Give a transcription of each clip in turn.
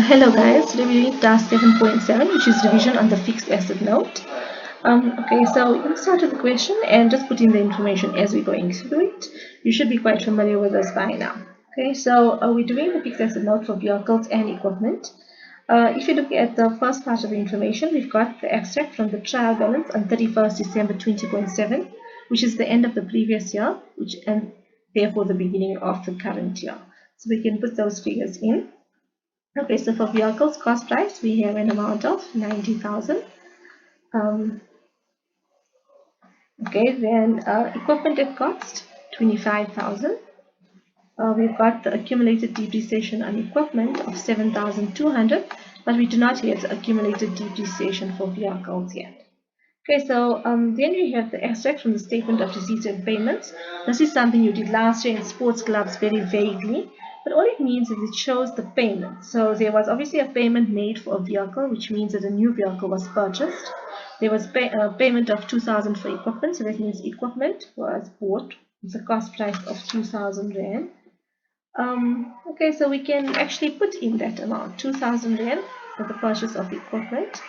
Hello guys, today we're doing task 7.7, which is revision on the fixed asset note. Okay, so we're going to start with the question and just put in the information as we're going through it. You should be quite familiar with this by now. Okay, so we're doing the fixed asset note for vehicles and equipment. If you look at the first part of the information, we've got the extract from the trial balance on 31st December 20.7, which is the end of the previous year, and therefore the beginning of the current year. So we can put those figures in. Okay, so for vehicles cost price, we have an amount of 90,000. Okay, then equipment at cost 25,000. We've got the accumulated depreciation on equipment of 7,200, but we do not have the accumulated depreciation for vehicles yet. Okay, so then we have the extract from the statement of receipts and payments. This is something you did last year in sports clubs very vaguely, but all it means is it shows the payment. So there was obviously a payment made for a vehicle, which means that a new vehicle was purchased. There was payment of 2,000 for equipment, so that means equipment was bought with a cost price of 2,000 Rand. Okay, so we can actually put in that amount, 2,000 Rand for the purchase of equipment.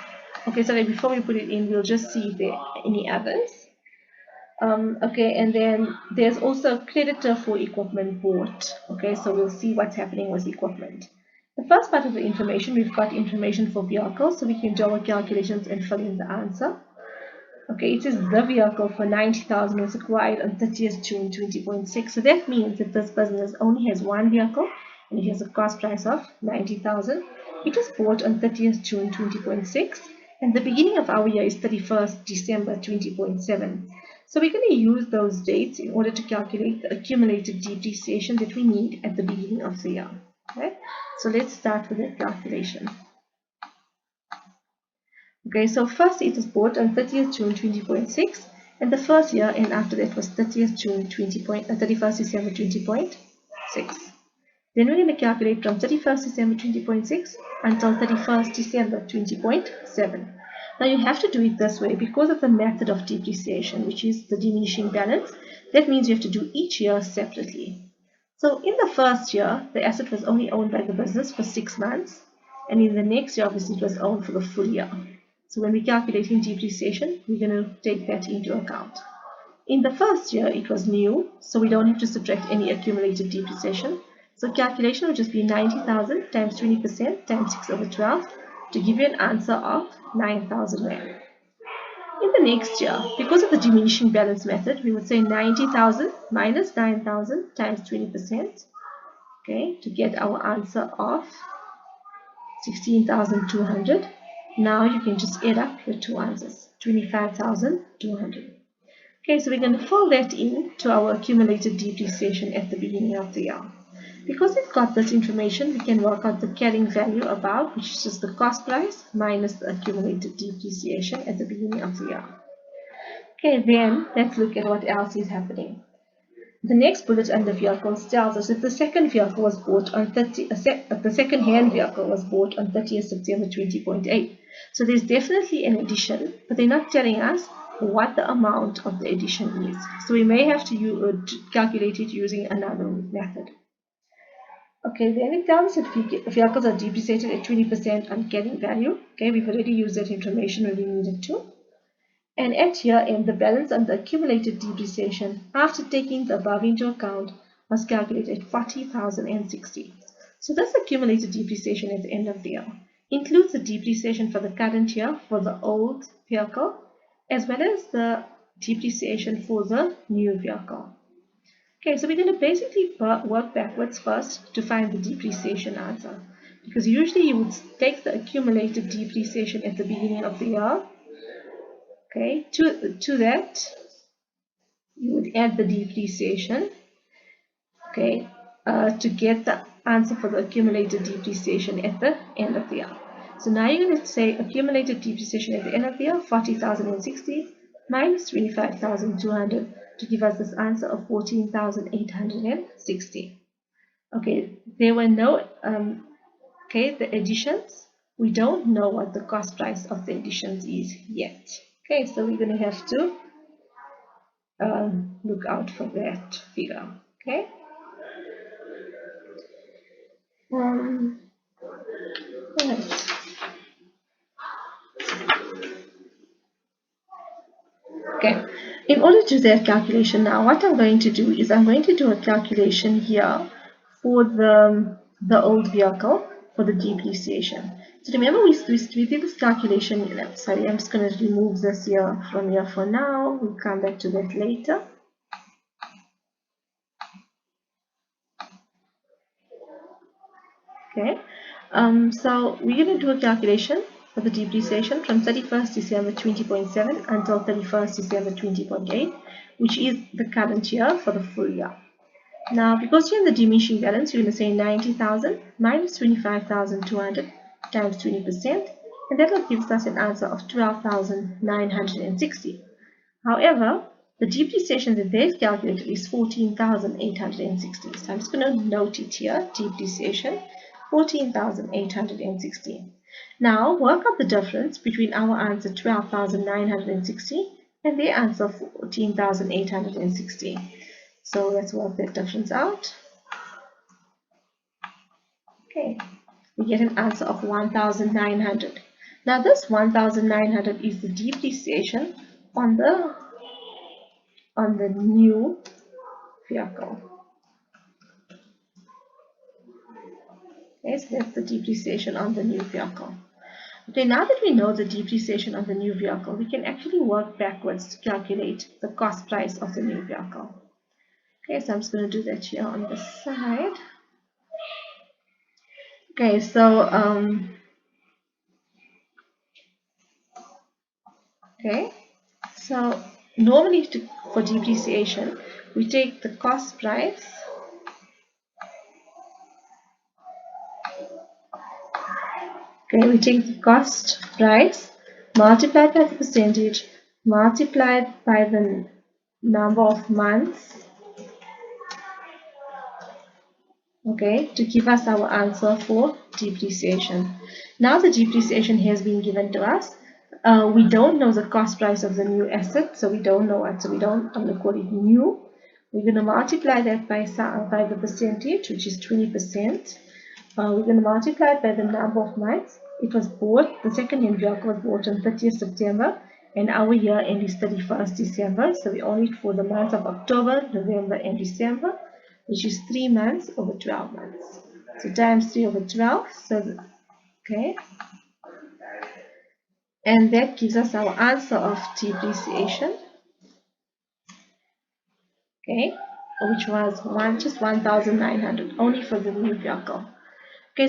Okay, so before we put it in, we'll just see if there are any others. Okay, and then there's also a creditor for equipment bought. Okay, so we'll see what's happening with equipment. The first part of the information, we've got information for vehicles, so we can do our calculations and fill in the answer. Okay, it says the vehicle for 90,000 was acquired on 30th June 20.6. So that means that this business only has one vehicle and it has a cost price of 90,000. It was bought on 30th June 20.6 and the beginning of our year is 31st December 20.7. So we're going to use those dates in order to calculate the accumulated depreciation that we need at the beginning of the year. Okay, so let's start with that calculation. Okay, so first it was bought on 30th June 20.6 and the first year and after that was 30th June 31st December 20.6. Then we're going to calculate from 31st December 20.6 until 31st December 20.7. Now you have to do it this way because of the method of depreciation, which is the diminishing balance. That means you have to do each year separately. So in the first year, the asset was only owned by the business for 6 months, and in the next year, obviously, it was owned for the full year. So when we're calculating depreciation, we're going to take that into account. In the first year, it was new, so we don't have to subtract any accumulated depreciation. So calculation will just be 90,000 times 20% times 6 over 12 to give you an answer of 9,000 Rand. In the next year, because of the diminishing balance method, we would say 90,000 minus 9,000 times 20%, okay, to get our answer of 16,200. Now you can just add up your two answers, 25,200. Okay, so we're going to fill that in to our accumulated depreciation at the beginning of the year. Because we've got this information, we can work out the carrying value above, which is just the cost price minus the accumulated depreciation at the beginning of the year. Okay, then let's look at what else is happening. The next bullet under vehicles tells us that the second vehicle was bought on the second-hand vehicle was bought on 30th September 20.8. So there's definitely an addition, but they're not telling us what the amount of the addition is. So we may have to calculate it using another method. Okay, then it tells us that vehicles are depreciated at 20% on carrying value. Okay, we've already used that information when we needed to. And at year end, the balance on the accumulated depreciation after taking the above into account was calculated at 40,060. So this accumulated depreciation at the end of the year includes the depreciation for the current year for the old vehicle as well as the depreciation for the new vehicle. Okay, so we're going to basically work backwards first to find the depreciation answer, because usually you would take the accumulated depreciation at the beginning of the year. Okay, to that you would add the depreciation, okay, to get the answer for the accumulated depreciation at the end of the year. So now you're going to say accumulated depreciation at the end of the year, 40,060 minus 25,200 to give us this answer of 14,860. Okay, there were no, the additions, we don't know what the cost price of the additions is yet. Okay, so we're going to have to look out for that figure. Okay. Right. Okay, in order to do that calculation now, what I'm going to do is I'm going to do a calculation here for the old vehicle for the depreciation. So remember we did this calculation, sorry, I'm just going to remove this here from here for now. We'll come back to that later. Okay, so we're going to do a calculation for the depreciation from 31st December 20.7 until 31st December 20.8, which is the current year for the full year. Now, because you're in the diminishing balance, you're going to say 90,000 minus 25,200 times 20%, and that will give us an answer of 12,960. However, the depreciation that they've calculated is 14,860. So I'm just going to note it here, depreciation, 14,860. Now, work out the difference between our answer 12,960 and their answer 14,860. So let's work that difference out. Okay, we get an answer of 1,900. Now this 1,900 is the depreciation on the new vehicle. Okay, so that's the depreciation on the new vehicle. Okay, now that we know the depreciation on the new vehicle, we can actually work backwards to calculate the cost price of the new vehicle. Okay, so I'm just going to do that here on the side. Okay, so normally for depreciation, we take the cost price we take the cost price multiplied by the percentage multiplied by the number of months, to give us our answer for depreciation. Now the depreciation has been given to us. We don't know the cost price of the new asset, so we don't know it. So I'm going to call it new. We're going to multiply that by the percentage, which is 20%. We're going to multiply it by the number of months. It was bought, the second-hand vehicle was bought on 30th September, and our year end is 31st December. So we own it for the months of October, November, and December, which is 3 months over 12 months. So times 3 over 12. So, and that gives us our answer of depreciation. Which was just 1,900 only for the new vehicle.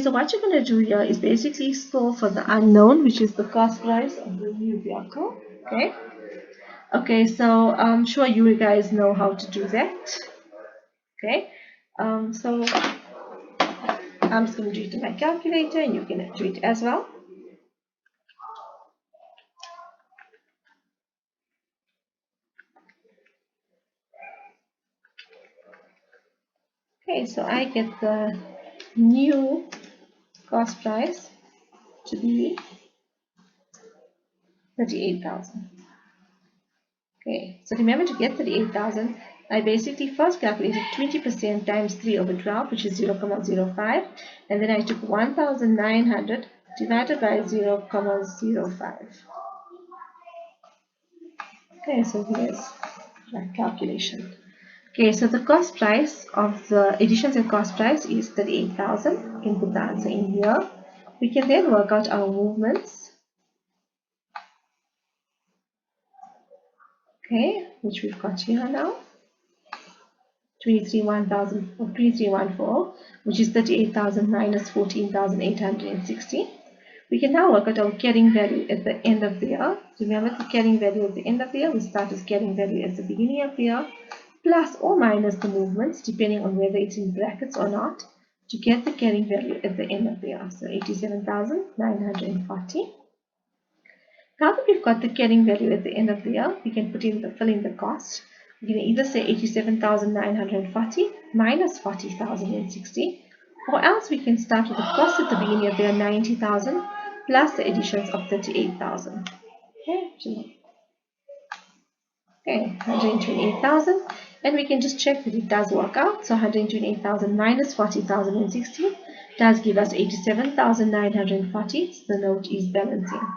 So what you're going to do here is basically solve for the unknown, which is the cost price of the new vehicle. So I'm sure you guys know how to do that. So I'm just going to do it in my calculator, and you can do it as well. So I get the new cost price to be 38,000. So remember, to get 38,000, I basically first calculated 20% times 3 over 12, which is 0.05, and then I took 1,900 divided by 0.05. So here's that calculation. So the cost price of the additions and cost price is 38,000. We can put the answer in here. We can then work out our movements. Which we've got here now. 2314, which is 38,000 minus 14,860. We can now work out our carrying value at the end of the year. Remember, the carrying value at the end of the year, we start as carrying value at the beginning of the year, plus or minus the movements, depending on whether it's in brackets or not, to get the carrying value at the end of the year. So 87,940. Now that we've got the carrying value at the end of the year, we can fill in the cost. We can either say 87,940 minus 40,060, or else we can start with the cost at the beginning of the year, 90,000, plus the additions of 38,000. 128,000, and we can just check that it does work out. So 128,000 minus 40,060 does give us 87,940. So the note is balancing.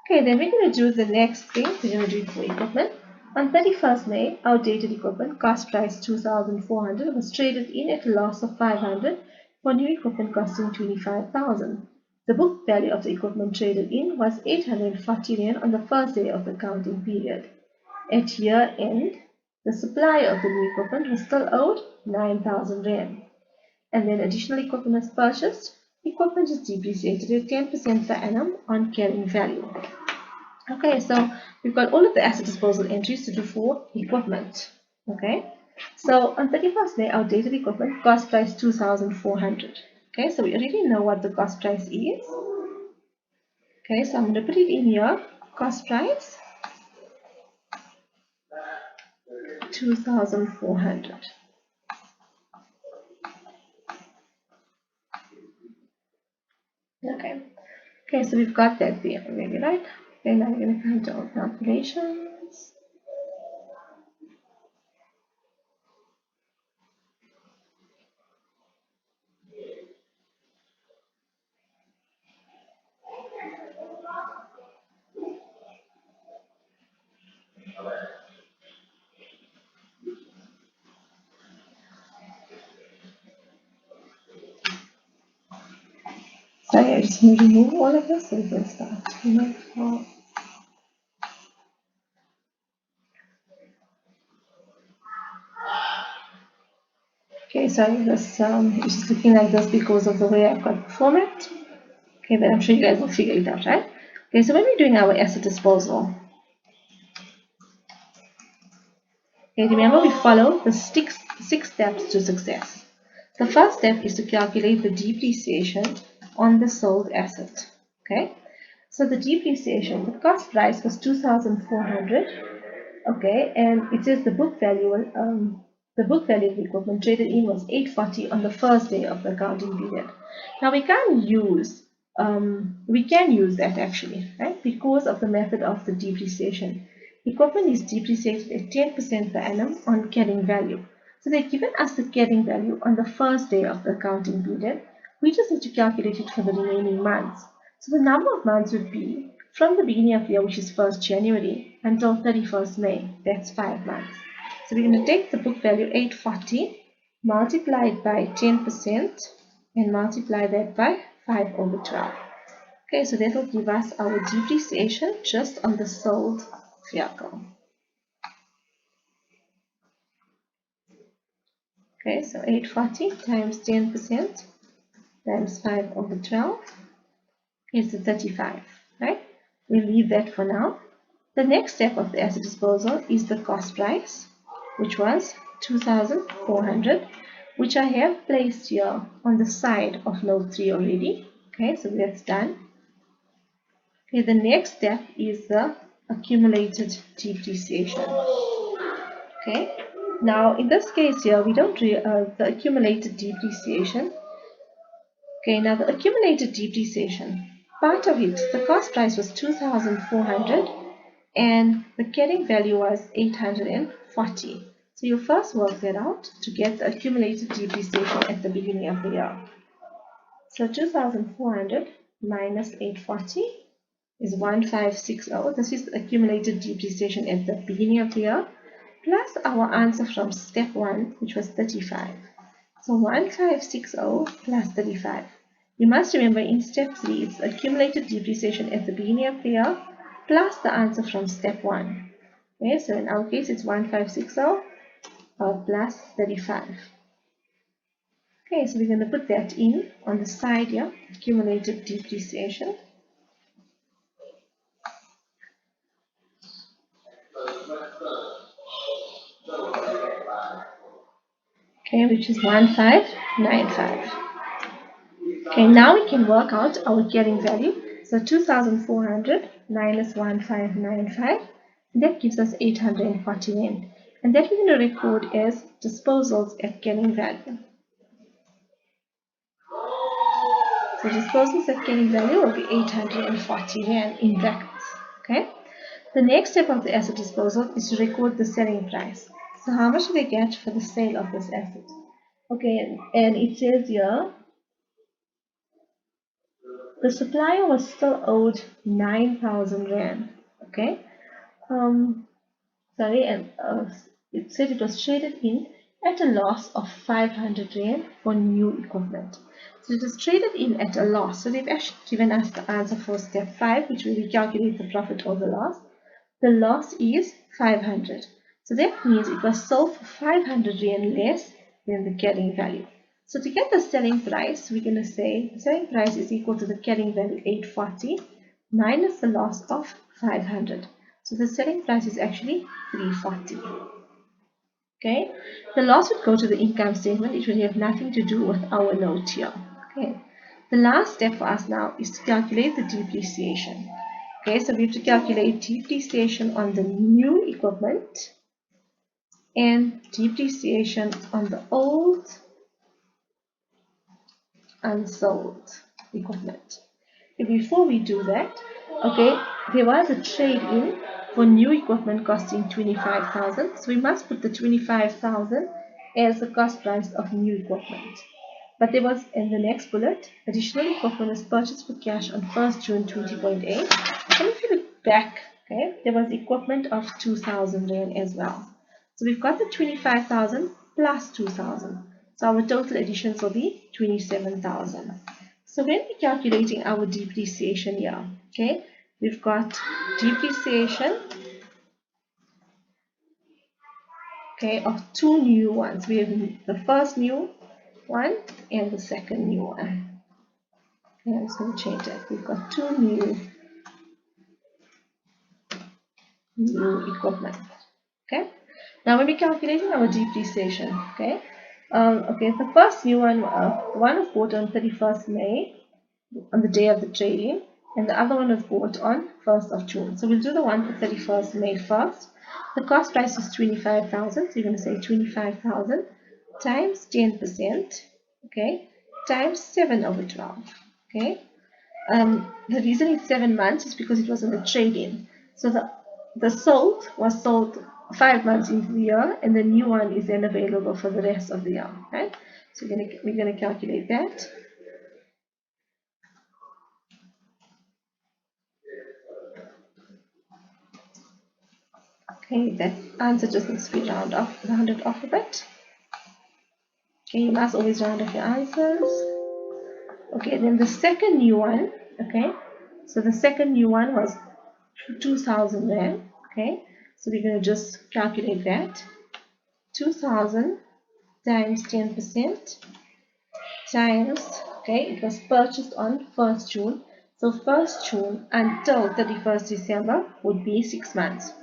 Okay, then we're going to do the next thing. We're going to do it for equipment. On 31st May, outdated equipment, cost price 2,400, was traded in at a loss of 500 for new equipment costing 25,000. The book value of the equipment traded in was 840 Rand on the first day of the counting period. At year end, the supplier of the new equipment was still owed 9,000 Rand. And then additional equipment was purchased. Equipment is depreciated at 10% per annum on carrying value. Okay, so we've got all of the asset disposal entries to do for equipment. Okay, so on 31st May, outdated equipment, cost price 2,400. Okay, so we already know what the cost price is. Okay, so I'm going to put it in here. Cost price 2,400. Okay. Okay, so we've got that there already, right? Then I'm going to come to our calculations. Sorry, I just need to remove all of this so we can start. Okay, sorry, this is just looking like this because of the way I've got the format. Okay, but I'm sure you guys will figure it out, right? Okay, so when we're doing our asset disposal, okay, remember we follow the six steps to success. The first step is to calculate the depreciation on the sold asset. Okay, so the depreciation, the cost price was 2,400. Okay, and it says the book value of the equipment traded in was 840 on the first day of the accounting period. Now we can use that actually, right? Because of the method of the depreciation. Equipment is depreciated at 10% per annum on carrying value. So they've given us the carrying value on the first day of the accounting period. We just need to calculate it for the remaining months. So the number of months would be from the beginning of the year, which is 1st January, until 31st May. That's 5 months. So we're going to take the book value 840, multiply it by 10%, and multiply that by 5 over 12. Okay, so that will give us our depreciation just on the sold vehicle. Okay, so 840 times 10% times 5 over 12 is 35, right? We'll leave that for now. The next step of the asset disposal is the cost price, which was 2,400, which I have placed here on the side of note 3 already. Okay, so that's done. Okay, the next step is the accumulated depreciation. Okay, now in this case here, we don't the accumulated depreciation. Okay, now the accumulated depreciation, part of it, the cost price was 2,400 and the carrying value was 840. So you first work that out to get the accumulated depreciation at the beginning of the year. So 2,400 minus 840 is 1,560. This is the accumulated depreciation at the beginning of the year, plus our answer from step 1, which was 35. So 1,560 plus 35. You must remember in step 3, it's accumulated depreciation at the beginning of the year, plus the answer from step 1. Okay, so in our case, it's 1,560 plus 35. Okay, so we're going to put that in on the side here, accumulated depreciation. Okay, which is 1,595. Okay, now we can work out our carrying value. So 2,400 minus 1,595, that gives us 840 Rand. And that we're going to record as disposals at carrying value. So disposals at carrying value will be 840 Rand in brackets. Okay. The next step of the asset disposal is to record the selling price. So how much do they get for the sale of this asset? Okay, and it says here The supplier was still owed 9,000 rand. Okay. Sorry, and it said it was traded in at a loss of 500 rand for new equipment. So it is traded in at a loss. So they've actually given us the answer for step 5, which will be calculate the profit or the loss. The loss is 500. So that means it was sold for 500 rand less than the carrying value. So to get the selling price, we're going to say the selling price is equal to the carrying value 840 minus the loss of 500. So the selling price is actually 340. Okay, the loss would go to the income statement. It would have nothing to do with our note here. Okay, the last step for us now is to calculate the depreciation. Okay, so we have to calculate depreciation on the new equipment and depreciation on the old unsold equipment. Before we do that, okay, there was a trade-in for new equipment costing 25,000. So we must put the 25,000 as the cost price of new equipment. But there was, in the next bullet, additional equipment was purchased for cash on 1st June 20.8. And if you look back, okay, there was equipment of 2,000 rand as well. So we've got the 25,000 plus 2,000. So our total additions will be 27,000. So when we're calculating our depreciation here, okay, we've got depreciation, okay, of two new ones. We have the first new one and the second new one. Okay, I'm just going to change that. We've got two new equipment. Okay. Now when we're calculating our depreciation, okay, the first new one, one was bought on 31st May, on the day of the trading, and the other one was bought on 1st of June. So we'll do the one for 31st May first. The cost price is 25,000, so you're going to say 25,000 times 10%, okay, times 7 over 12, okay. The reason it's 7 months is because it was on the trade-in. So the sold was sold 5 months into the year, and the new one is then available for the rest of the year, right? So we're gonna calculate that. Okay, that answer just needs to be rounded off a bit. Okay, you must always round off your answers. Okay, then the second new one, okay, so the second new one was 2,000 rand, okay, so we're going to just calculate that. 2,000 times 10% times, okay, it was purchased on 1st June, so 1st June until 31st December would be 6 months.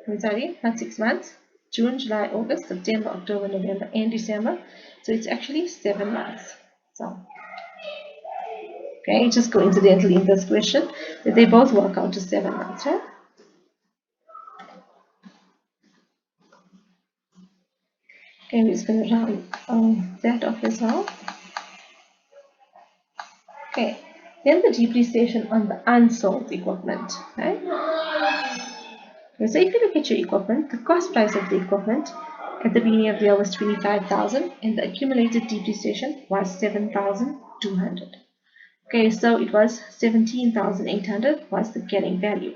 I'm sorry, not 6 months. June, July, August, September, October, November, and December. So it's actually 7 months. So, okay, just coincidentally in this question that they both work out to 7 months, right? Okay, we're just going to round that off as well. Okay, then the depreciation on the unsold equipment, right? Okay, so if you look at your equipment, the cost price of the equipment at the beginning of the year was 25,000 and the accumulated depreciation was 7,200. Okay, so it was 17,800 was the carrying value.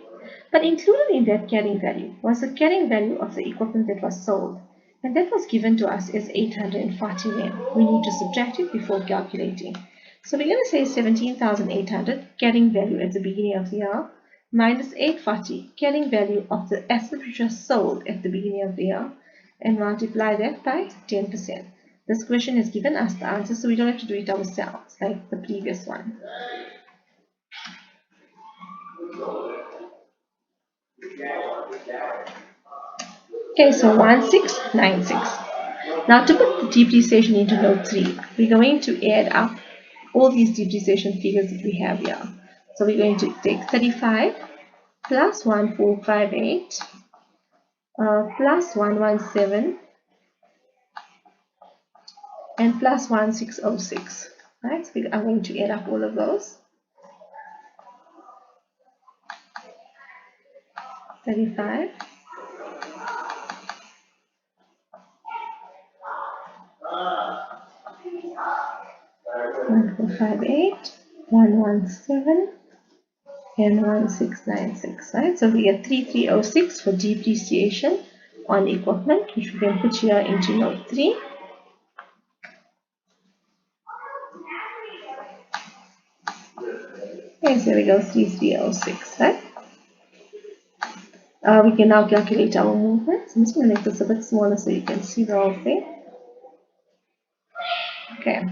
But included in that carrying value was the carrying value of the equipment that was sold. And that was given to us as 840 rand. We need to subtract it before calculating. So we're going to say 17,800 carrying value at the beginning of the year minus 840 carrying value of the asset which was sold at the beginning of the year and multiply that by 10%. This question has given us the answer, so we don't have to do it ourselves like the previous one. Okay, so 1696. Now to put the depreciation into note 3, we're going to add up all these depreciation figures that we have here. So we're going to take 35 plus 1458 plus 117 and plus 1606. Right, so I'm going to add up all of those. 35 plus 1458, 117, and 1696, right? So we get 3306 for depreciation on equipment, which we can put here into note 3. Okay, so here we go, 3306, right? We can now calculate our movements. I'm just going to make this a bit smaller so you can see the whole thing. Okay,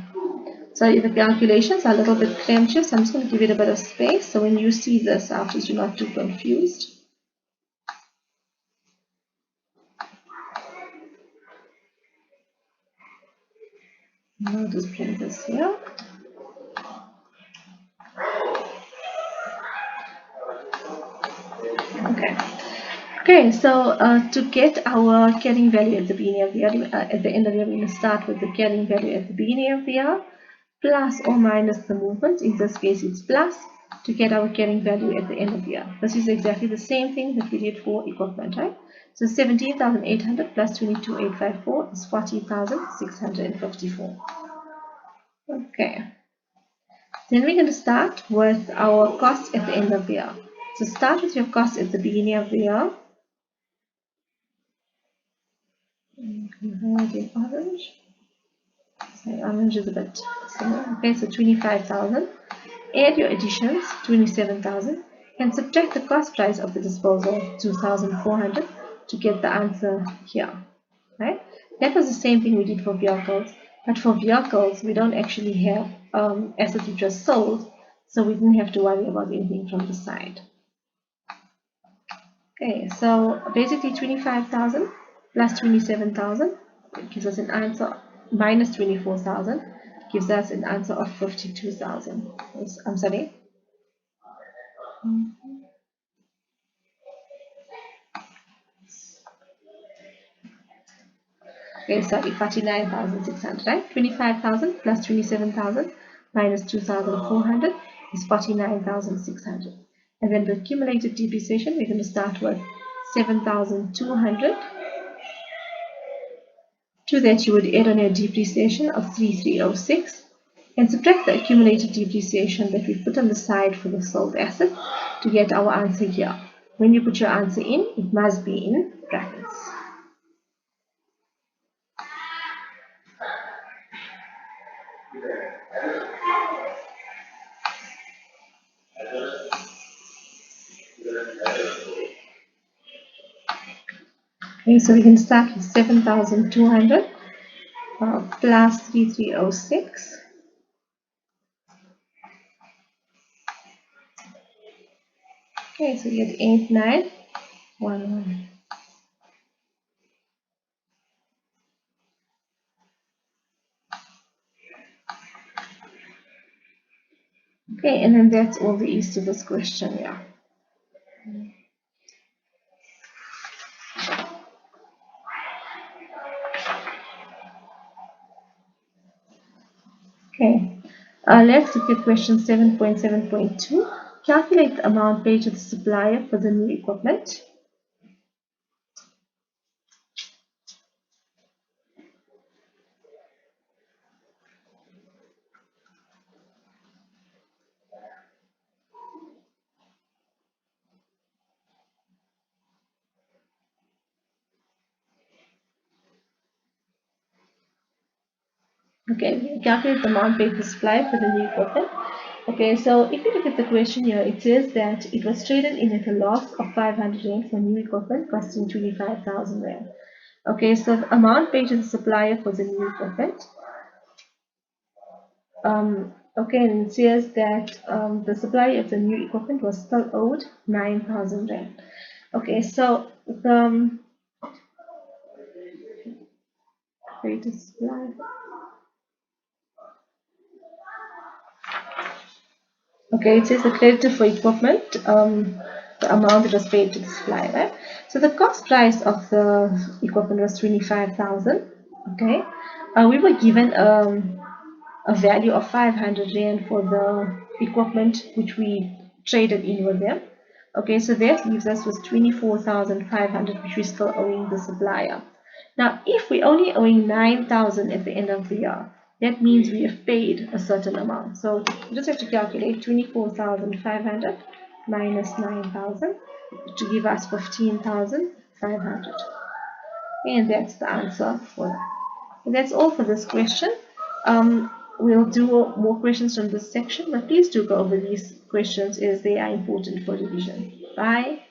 so the calculations are a little bit crunchy, so I'm just going to give it a bit of space. So when you see this afterwards, you're not too confused. I'll just bring this here. Okay, so to get our carrying value at the beginning of the year, at the end of the year, we're going to start with the carrying value at the beginning of the year, plus or minus the movement. In this case, it's plus to get our carrying value at the end of the year. This is exactly the same thing that we did for equipment, right? So 17,800 plus 22,854 is 40,654. Okay. Then we're going to start with our costs at the end of the year. So start with your costs at the beginning of the year. The orange. Sorry, orange is a bit similar. Okay, so 25,000. Add your additions, 27,000, and subtract the cost price of the disposal, 2,400, to get the answer here. Right? That was the same thing we did for vehicles, but for vehicles we don't actually have assets which are sold, so we didn't have to worry about anything from the side. Okay, so basically 25,000 plus 27,000 gives us an answer, minus 24,000 gives us an answer of 52,000. I'm sorry. Okay, sorry, 49,600, right? 25,000 plus 27,000 minus 2,400 is 49,600. And then the accumulated depreciation, we're going to start with 7,200. To that, you would add on your depreciation of 3306 and subtract the accumulated depreciation that we put on the side for the sold asset to get our answer here. When you put your answer in, it must be in brackets. Okay, so we can start with 7,200 plus 3306. Okay, so we get 8911. Okay, and then that's all there is to this question, yeah. Okay, let's look at question 7.7.2. Calculate the amount paid to the supplier for the new equipment. Okay, calculate the amount paid to the supplier for the new equipment. Okay, so if you look at the question here, it says that it was traded in at a loss of 500 Rand for new equipment costing 25,000 Rand. Okay, so the amount paid to the supplier for the new equipment. Okay, and it says that the supplier of the new equipment was still owed 9,000 Rand. Okay, so the paid to supplier. Okay, it says the creditor for equipment, the amount that was paid to the supplier, right? So the cost price of the equipment was 25,000. Okay, we were given a value of 500 Rand for the equipment which we traded in with them. Okay, so that leaves us with 24,500, which we're still owing the supplier. Now, if we're only owing 9,000 at the end of the year, that means we have paid a certain amount. So you just have to calculate 24,500 minus 9,000 to give us 15,500. And that's the answer for that. And that's all for this question. We'll do more questions from this section, but please do go over these questions as they are important for revision. Bye.